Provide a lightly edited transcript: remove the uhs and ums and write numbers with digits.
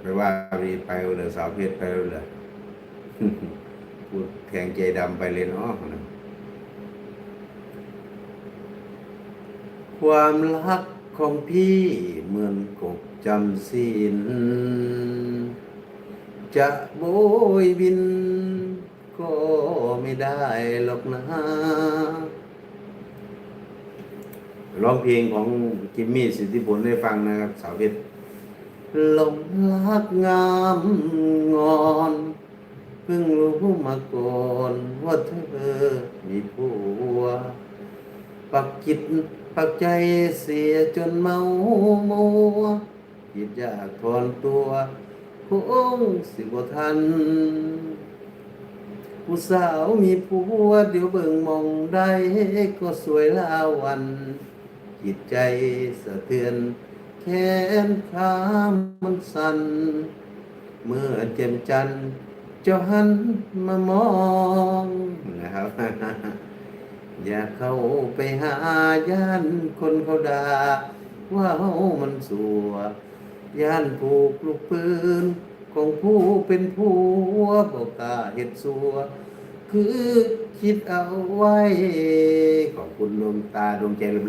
ไปว่าวีไปเลยสาวเพชรไปเลยพูดแทงใจดำไปเลยเนาะความรักของพี่เหมือนกบจำศีลจะโบยบินก็ไม่ได้หรอกนะร้องเพลงของจิมมี่สิทธิพลให้ฟังนะครับสาวเพชรหลงรักงามงอนเพิ่งรู้มาก่อนว่าเธอมีผัวปักจิตปักใจเสียจนเมามัวคิดอยากถอนตัวคงสิบ่ทันผู้สาวมีผัวเดี๋ยวเบิ่งมองได้ก็สวยลาวันจิตใจสะเทือนแขนขามันสั่นเมื่อเจ็บจันทร์เจ้าหันมามองนะครับ อย่าเข้าไปหาย่านคนเขาด่าว่าเฮามันสัวย่านผูกลูกปืนของผู้เป็นผัวบ่กล้าเฮ็ดสัวคือคิดเอาไว้ขอบคุณดวงตาดวงใจเลิศ